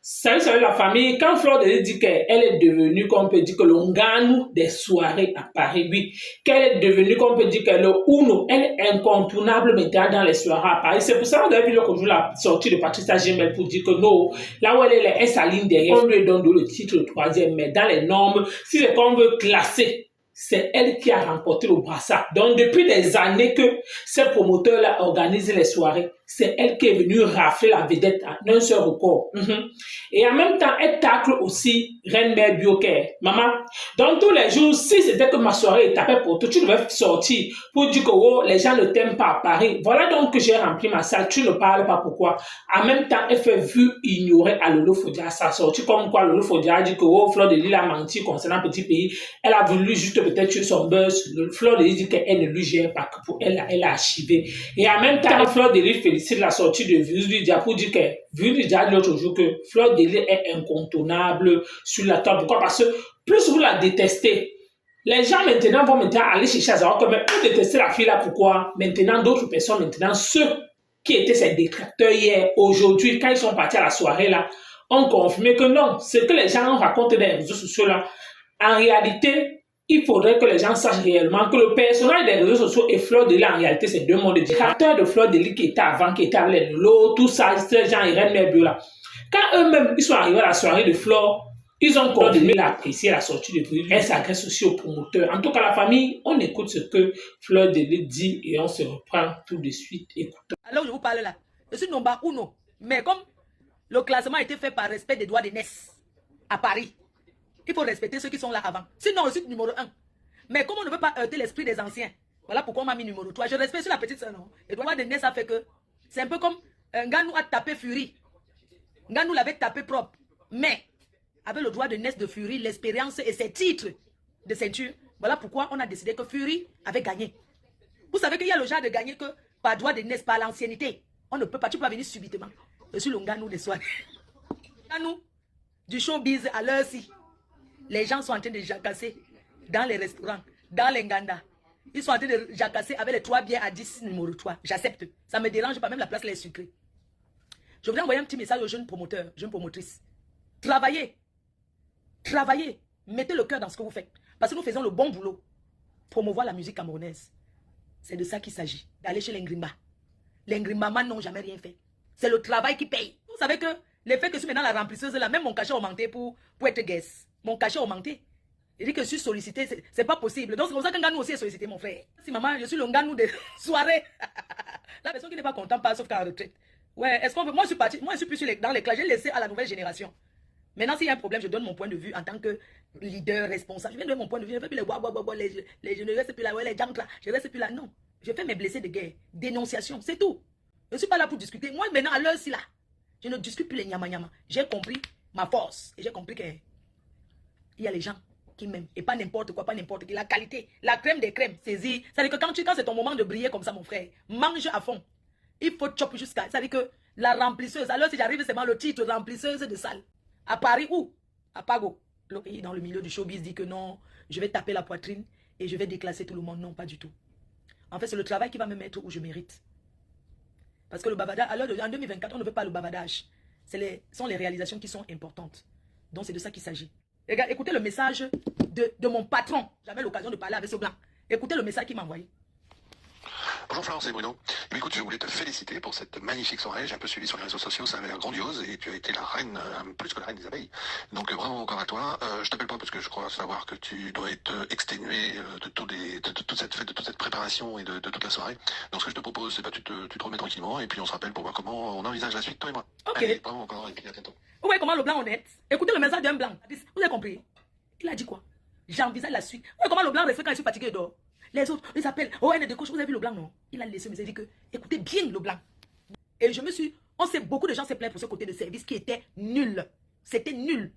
Salut la famille. Quand Fleur de Lys dit qu'elle est devenue, qu'on peut dire que le Nganou des soirées à Paris, oui, qu'elle est devenue, qu'on peut dire que le Uno, elle est incontournable maintenant dans les soirées à Paris. C'est pour ça que vous avez vu l'autre jour la sortie de Patricia Gemmel pour dire que non, là où elle s'aligne derrière, on lui donne le titre de troisième, mais dans les normes, si c'est qu'on veut classer, c'est elle qui a remporté le brassard. Donc, depuis des années que ces promoteurs-là organisent les soirées, c'est elle qui est venue rafler la vedette d'un seul record. Et en même temps, elle tacle aussi Reine Mère Bioker. Maman, dans tous les jours, si c'était que ma soirée est tapée pour toi, tu devais sortir pour dire que oh, les gens ne t'aiment pas à Paris. Voilà donc que j'ai rempli ma salle. Tu ne parles pas pourquoi. En même temps, elle fait vu ignorer à Lolo Fodia sa sortie. Comme quoi, Lolo Fodia a dit que oh, Fleur de Lys a menti concernant Petit Pays. Elle a voulu juste peut-être tuer son buzz. Fleur de Lys dit qu'elle ne lui gère pas, que pour elle, elle a archivé. Et en même temps, Fleur de Lys félicite la sortie de Virus Lydia pour dire que Virus Lydia a dit l'autre jour que Fleur de Lys est incontournable sur la table. Pourquoi? Parce que plus vous la détestez, les gens maintenant vont maintenant aller chercher à savoir que vous détestez la fille là, pourquoi? Maintenant, d'autres personnes, maintenant, ceux qui étaient ses détracteurs hier, aujourd'hui, quand ils sont partis à la soirée là, ont confirmé que non, ce que les gens racontent dans les réseaux sociaux là, en réalité, il faudrait que les gens sachent réellement que le personnage des réseaux sociaux et Fleur de Lys, en réalité, c'est deux mondes différents. Le caractère de Fleur de Lys qui était avant, qui était avec l'eau, tout ça, ces gens, ils Reine Mère Bio là. Quand eux-mêmes, ils sont arrivés à la soirée de Fleur, ils ont continué à apprécier la sortie de Fleur. Elle s'agresse aussi aux promoteurs. En tout cas, la famille, on écoute ce que Fleur de Lys dit et on se reprend tout de suite. Écoutons. Alors, je vous parle là. Je suis nomba uno. Mais comme le classement a été fait par respect des droits de NES à Paris, il faut respecter ceux qui sont là avant. Sinon, je suis numéro 1. Mais comme on ne veut pas heurter l'esprit des anciens, voilà pourquoi on m'a mis numéro 3. Je respecte sur la petite sœur, non. Les droits de NES a fait que c'est un peu comme Nganou a tapé Fury. Nganou l'avait tapé propre. Mais avec le droit de NES de Fury, l'expérience et ses titres de ceinture, voilà pourquoi on a décidé que Fury avait gagné. Vous savez qu'il y a le genre de gagner que par droit de NES, par l'ancienneté. On ne peut pas, tu peux venir subitement. Je suis le Nganou des soirs. Nganou du showbiz à l'heure-ci. Les gens sont en train de jacasser dans les restaurants, dans les Nganda. Ils sont en train de jacasser avec les 3 bières à 10 numéro 3. J'accepte. Ça me dérange pas, même la place les sucrée. Je voudrais envoyer un petit message aux jeunes promoteurs, jeunes promotrices. Travaillez. Travaillez. Mettez le cœur dans ce que vous faites. Parce que nous faisons le bon boulot. Promouvoir la musique camerounaise. C'est de ça qu'il s'agit. D'aller chez les Ngrimba. Les Ngrimba n'ont jamais rien fait. C'est le travail qui paye. Vous savez que le fait que je suis maintenant la remplisseuse là, même mon cachet a augmenté pour être guest. Mon cachet a augmenté. Il dit que je suis sollicité, c'est pas possible. Donc c'est comme ça qu'un Nganou aussi est sollicité, mon frère. Si maman, je suis le Nganou des soirées. La personne qui n'est pas contente, pas sauf qu'à la retraite. Ouais, est-ce qu'on veut... Moi, je suis parti, moi, je suis plus dans les classes. J'ai laissé à la nouvelle génération. Maintenant, s'il y a un problème, je donne mon point de vue en tant que leader, responsable. Je viens donner mon point de vue. Je ne fais plus je ne reste plus là, les jambes là. Je ne reste plus là. Non. Je fais mes blessés de guerre. Dénonciation, c'est tout. Je ne suis pas là pour discuter. Moi, maintenant, à l'heure-ci là, je ne discute plus les nyama. J'ai compris ma force. Et j'ai compris qu'il y a les gens qui m'aiment. Et pas n'importe quoi, pas n'importe qui. La qualité, la crème des crèmes, saisie. C'est-à-dire que quand c'est ton moment de briller comme ça, mon frère, mange à fond. Il faut chop jusqu'à... C'est-à-dire que la remplisseuse, alors si j'arrive, c'est le titre remplisseuse de salle. À Paris où? À Pago. Le pays dans le milieu du showbiz dit que non, je vais taper la poitrine et je vais déclasser tout le monde. Non, pas du tout. En fait, c'est le travail qui va me mettre où je mérite. Parce que le bavardage, alors en 2024, on ne veut pas le bavardage. Ce sont les réalisations qui sont importantes. Donc, c'est de ça qu'il s'agit. Écoutez le message de mon patron. J'avais l'occasion de parler avec ce blanc. Écoutez le message qu'il m'a envoyé. Bonjour Florence et Bruno. Écoute, je voulais te féliciter pour cette magnifique soirée. J'ai un peu suivi sur les réseaux sociaux, ça avait l'air grandiose et tu as été la reine, plus que la reine des abeilles. Donc bravo encore à toi. Je t'appelle pas parce que je crois savoir que tu dois être exténué de toute cette fête, de toute cette préparation et de toute la soirée. Donc ce que je te propose, c'est que tu te remets tranquillement et puis on se rappelle pour voir comment on envisage la suite, toi et moi. Ok. Allez, bravo encore et puis à bientôt. Vous voyez comment le blanc honnête? Écoutez le message d'un blanc. Vous avez compris? Il a dit quoi? J'envisage la suite. Vous voyez comment le blanc reste quand il est fatigué dehors? Les autres, ils appellent. Oh, elle est de coach. Vous avez vu le blanc, non? Il a laissé, mais il a dit que, écoutez bien le blanc. Et je me suis. On sait, beaucoup de gens s'est plaint pour ce côté de service qui était nul. C'était nul.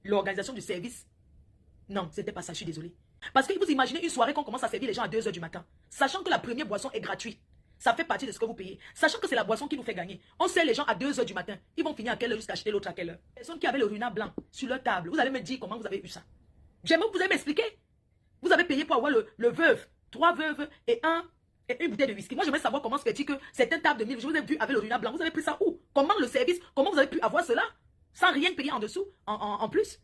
L'organisation du service, non, c'était pas ça, je suis désolé. Parce que vous imaginez une soirée qu'on commence à servir les gens à 2 h du matin, sachant que la première boisson est gratuite. Ça fait partie de ce que vous payez. Sachant que c'est la boisson qui nous fait gagner. On sert les gens à 2 h du matin. Ils vont finir à quelle heure jusqu'à acheter l'autre à quelle heure? Les personnes qui avaient le runard blanc sur leur table, vous allez me dire comment vous avez eu ça. J'aimerais que vous allez m'expliquer. Vous avez payé pour avoir le veuve, 3 veuves et et une bouteille de whisky. Moi, j'aimerais savoir comment se fait-il que c'est un table de 1000. Je vous ai vu avec le runa blanc. Vous avez pris ça où? Comment le service? Comment vous avez pu avoir cela sans rien payer en dessous, en plus?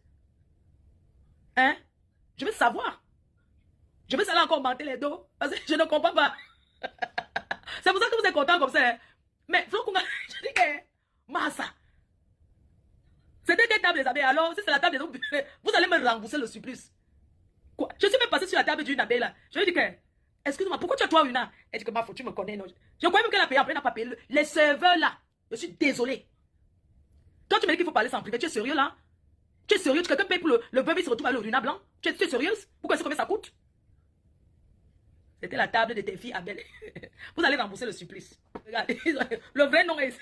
Hein? Je veux savoir. Je veux savoir encore monter les dos. Parce que je ne comprends pas. C'est pour ça que vous êtes content comme ça. Hein? Mais, je dis que, Massa. C'était des tables des abeilles. Alors, si c'est la table des autres, vous allez me rembourser le surplus. Quoi? Je suis même passé sur la table d'une abeille là. Je lui ai dit que, excuse-moi, pourquoi tu as toi une? Elle dit que ma faute, tu me connais. Non? Je crois même qu'elle a payé, après elle n'a pas payé. Les serveurs là, je suis désolé. Toi, tu me dis qu'il faut parler sans privé. Tu es sérieux là? Tu es sérieux? Quelqu'un paye pour le bébé se retrouve avec le runa blanc? Tu es sérieuse? Pourquoi c'est combien ça coûte? C'était la table de tes filles Abel. Vous allez rembourser le supplice. Regardez, le vrai nom est...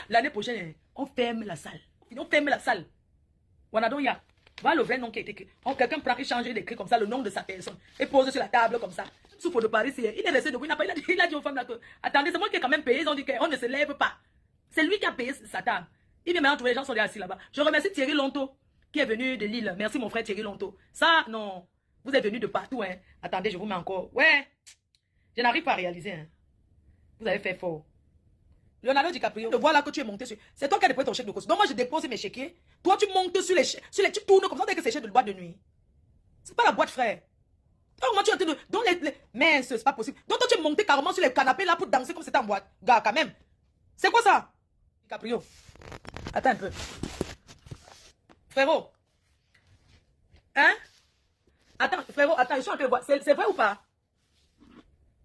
L'année prochaine, on ferme la salle. On ferme la salle. Wanadoya. Voilà le vrai nom qui a été écrit. Quelqu'un prend et change d'écrit comme ça le nom de sa personne et pose sur la table comme ça. Souffle de Paris, il est resté debout. Il a dit aux femmes là que, attendez, c'est moi qui ai quand même payé. Ils ont dit qu'on ne se lève pas. C'est lui qui a payé sa table. Il vient maintenant, tous les gens sont assis là-bas. Je remercie Thierry Lonto qui est venu de Lille. Merci mon frère Thierry Lonto. Ça, non. Vous êtes venu de partout. Hein. Attendez, je vous mets encore. Ouais. Je n'arrive pas à réaliser. Hein. Vous avez fait fort. Leonardo DiCaprio, je vois là que tu es monté sur... C'est toi qui as déposé ton chèque de caution. Donc moi, je dépose mes chéquiers. Toi, tu montes sur les... Tu tournes comme ça dès que c'est chèque de boîte de nuit. C'est pas la boîte, frère. Donc moi, tu es en train de... Donc mais c'est pas possible. Donc toi, tu es monté carrément sur les canapés là pour danser comme c'était en boîte. Gars, quand même. C'est quoi ça? DiCaprio. Attends un peu. Frérot. Hein? Attends, frérot, attends, je suis en train de voir. C'est vrai ou pas?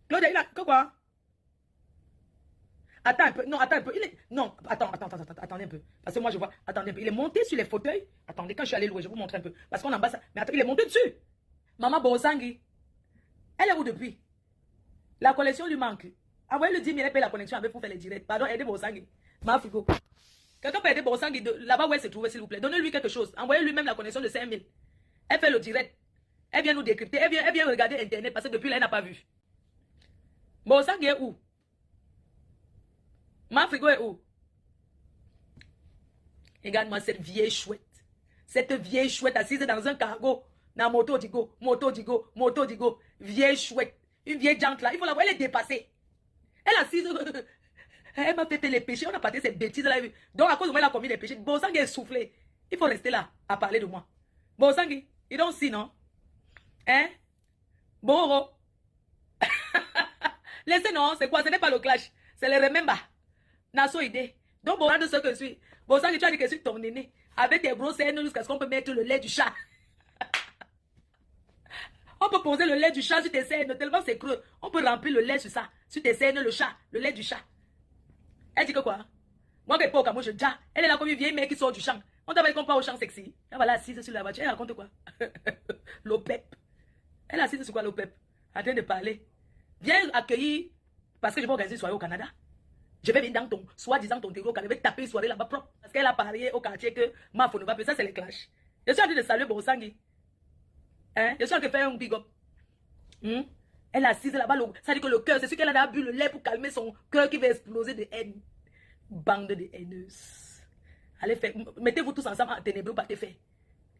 Claudia, il a... Quoi? Attends un peu, non, attends un peu. Non, attendez un peu. Parce que moi, je vois, attendez un peu. Il est monté sur les fauteuils. Attendez, quand je suis allé louer, je vous montre un peu. Parce qu'on embasse. Mais attends, il est monté dessus. Maman Bosangui, elle est où depuis? La collection lui manque. Envoyez le 10 000, elle paye la connexion avec pour faire les directs. Pardon, aidez Bosangui. Ma frigo. Quelqu'un peut aider Bosangui là-bas où elle se trouve, s'il vous plaît. Donnez-lui quelque chose. Envoyez-lui même la connexion de 5 000. Elle fait le direct. Elle vient nous décrypter. Elle vient regarder Internet parce que depuis là, elle n'a pas vu. Bosangui est où? Ma frigo est où? Regarde-moi cette vieille chouette. Cette vieille chouette assise dans un cargo. Dans moto digo. Vieille chouette. Une vieille jante là. Il faut la voir, elle est dépassée. Elle est assise. Elle m'a fait les péchés. On a parlé de ces bêtises là. Donc à cause de moi, elle a commis des péchés. Bosangui est soufflé. Il faut rester là à parler de moi. Bosangui, you don't see, non? Hein? Boro. Laissez, non, c'est quoi? Ce n'est pas le clash. C'est le remember. Nasso idée. Donc, bon, de ce que je suis. Bon, ça que tu as dit que je suis ton aîné. Avec tes gros seins jusqu'à ce qu'on peut mettre le lait du chat. On peut poser le lait du chat sur tes seins, tellement c'est creux. On peut remplir le lait sur ça. Sur tes seins, le chat. Le lait du chat. Elle dit que quoi? Moi, que pas, moi, je dis. Elle est là comme une vieille mère qui sort du champ. On t'avait qu'on parle au champ sexy. Elle va là assise sur la voiture. Elle raconte quoi? L'OPEP. Elle est assise sur quoi, l'OPEP? En train de parler. Viens accueillir. Parce que je vais organiser une soirée au Canada. Je vais venir dans ton, soi-disant ton terreau, je vais taper une soirée là-bas propre. Parce qu'elle a parié au quartier que ma femme ne va pas. Ça, c'est les clashs. Je suis en train de saluer Bosangui. Hein? Je suis en train de faire un big up. Elle est assise là-bas. Ça dit que le cœur, c'est sûr qu'elle a bu le lait pour calmer son cœur qui va exploser de haine. Bande de haineuses. Allez faire. Mettez-vous tous ensemble en ténébreux pour te faire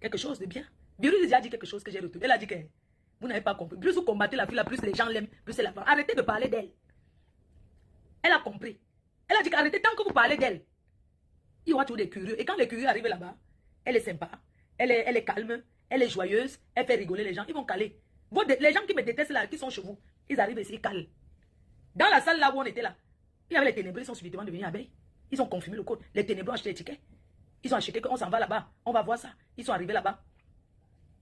quelque chose de bien. Birou a dit quelque chose que j'ai retenu. Elle a dit que vous n'avez pas compris. Plus vous combattez la fille, là, plus les gens l'aiment, plus c'est la femme. Arrêtez de parler d'elle. Elle a compris. Elle a dit qu'arrêtez tant que vous parlez d'elle. Il y aura toujours des curieux. Et quand les curieux arrivent là-bas, elle est sympa, elle est calme, elle est joyeuse, elle fait rigoler les gens. Ils vont caler. Les gens qui me détestent là, qui sont chez vous, ils arrivent ici, ils calent. Dans la salle là où on était là, il y avait les ténébreux, ils sont subitement devenus abeilles. Ils ont confirmé le code. Les ténébreux ont acheté les tickets. Ils ont acheté qu'on s'en va là-bas. On va voir ça. Ils sont arrivés là-bas.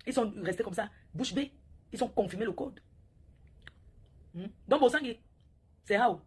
Ils sont restés comme ça, bouche bée. Ils ont confirmé le code. Donc, Bosangui, c'est how?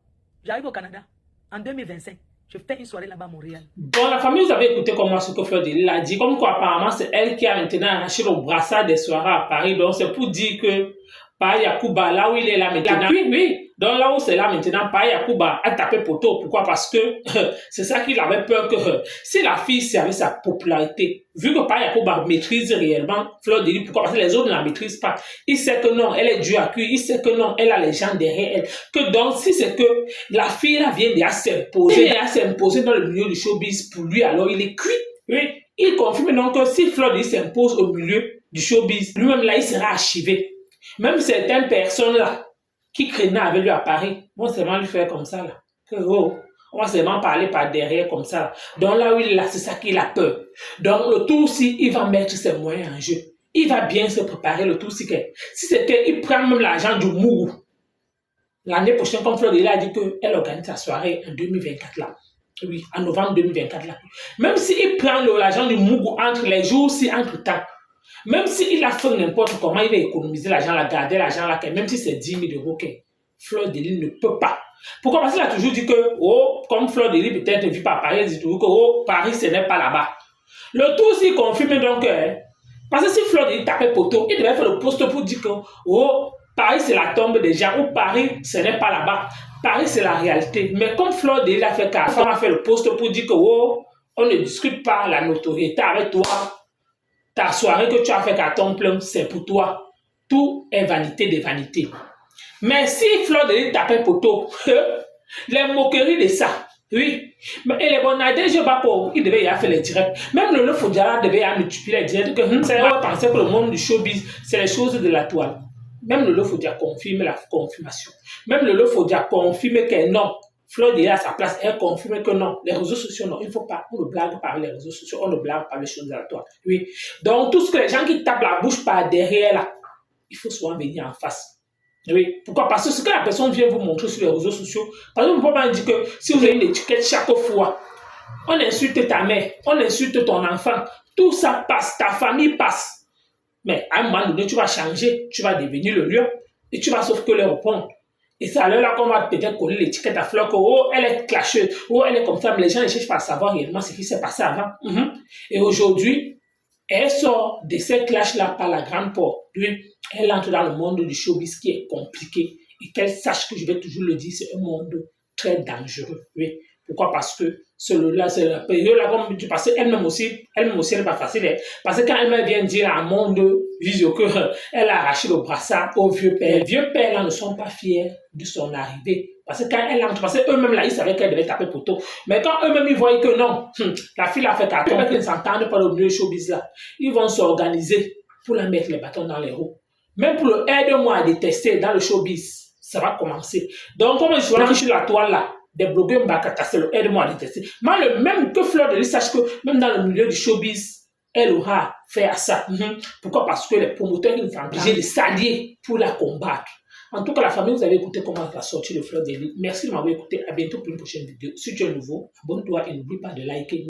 J'arrive au Canada en 2025. Je fais une soirée là-bas à Montréal. Bon, la famille, vous avez écouté comment ce que Fleur de Lille a dit. Comme quoi, apparemment, c'est elle qui a maintenant arraché le brassard des soirées à Paris. Donc, c'est pour dire que par Yacouba, là où il est là maintenant. Oui. Donc, là où c'est là maintenant, par Yacouba a tapé poteau. Pourquoi? Parce que c'est ça qu'il avait peur que si la fille servait sa popularité, vu que par Yacouba maîtrise réellement Fleur de Lille, pourquoi? Parce que les autres ne la maîtrisent pas. Il sait que non, elle est due à cuire. Il sait que non, elle a les gens derrière elle. Que donc, si c'est que la fille là vient déjà s'imposer dans le milieu du showbiz pour lui, alors il est cuit. Oui. Il confirme donc que si Fleur de Lille s'impose au milieu du showbiz, lui-même là, il sera archivé. Même certaines personnes là, qui créna avec lui à Paris, vont seulement lui faire comme ça, là. Que, oh, on va seulement parler par derrière comme ça. Là. Donc là où il est là, c'est ça qu'il a peur. Donc le tout aussi, il va mettre ses moyens en jeu. Il va bien se préparer, le tout aussi. Si c'est qu'il prend même l'argent du Mougou, l'année prochaine, comme Fleur a dit qu'elle organise sa soirée en 2024 là. Oui, en novembre 2024 là. Même s'il prend l'argent du Mougou entre les jours, si entre temps, même s'il a fait n'importe comment, il va économiser l'argent, la garder l'argent là, même si c'est 10 000 euros, Fleur de Lys ne peut pas. Pourquoi? Parce qu'il a toujours dit que, oh, comme Fleur de Lys peut-être ne vit pas à Paris, il dit toujours que, oh, Paris, ce n'est pas là-bas. Le tout s'il confirme donc, parce que si Fleur de Lys tapait poteau, il devait faire le poste pour dire que, oh, Paris, c'est la tombe des gens, ou Paris, ce n'est pas là-bas. Paris, c'est la réalité. Mais comme Fleur de Lys a fait qu'à a fait le poste pour dire que, oh, on ne discute pas la notoriété avec toi. Ta soirée que tu as fait à ton plein, c'est pour toi. Tout est vanité des vanités. Mais si Fleur de Lys tapait poteau, les moqueries de ça, oui. Et les bonadés, je bats pour, il devait y avoir fait les directs. Même le Fodjara devait y avoir multiplié les directs. C'est on pensait que le monde du showbiz, c'est les choses de la toile. Même le Fodjara confirme la confirmation. Même le Fodjara confirme que non. Fleur de Lys à sa place, elle confirme que non. Les réseaux sociaux, non. Il ne faut pas, on ne blague par les réseaux sociaux, on ne blague par les choses de la toile. Oui. Donc, tout ce que les gens qui tapent la bouche par derrière là, il faut souvent venir en face. Oui. Pourquoi? Parce que ce que la personne vient vous montrer sur les réseaux sociaux, par exemple, on peut pas dire que si vous avez une étiquette chaque fois, on insulte ta mère, on insulte ton enfant, tout ça passe, ta famille passe. Mais à un moment donné, tu vas changer, tu vas devenir le lion et tu vas sauf que les répondre. Et c'est à l'heure là qu'on va peut-être coller l'étiquette à Fleur que, oh, elle est clasheuse, oh, elle est comme ça, mais les gens ne cherchent pas à savoir réellement ce qui s'est passé avant. Et aujourd'hui, elle sort de ces clashs-là par la grande porte. Oui, elle entre dans le monde du showbiz qui est compliqué et qu'elle sache que je vais toujours le dire, c'est un monde très dangereux. Oui. Pourquoi? Parce que celui-là, c'est la période-là, comme tu passes, elle-même aussi, elle n'est pas facile. Parce que quand elle vient dire à un monde visio qu'elle a arraché le brassard au vieux père, les vieux pères là ne sont pas fiers de son arrivée. Parce que quand elle entre, parce qu'eux-mêmes là, ils savaient qu'elle devait taper poteau. Mais quand eux-mêmes ils voient que non, la fille a fait carton, qu'ils ne s'entendent pas au milieu du showbiz là, ils vont s'organiser pour la mettre les bâtons dans les roues. Même pour le aide-moi à détester dans le showbiz, ça va commencer. Donc, comme je suis sur la toile là, des blogueurs m'bakatasser le aide-moi à détester. Mais le même que Fleur de Lys sache que même dans le milieu du showbiz, elle aura fait à ça. Pourquoi? Parce que les promoteurs ils sont obligés de s'allier pour la combattre. En tout cas, la famille, vous avez écouté comment la sortie de Fleur de Lys. Merci de m'avoir écouté. À bientôt pour une prochaine vidéo. Si tu es nouveau, abonne-toi et n'oublie pas de liker.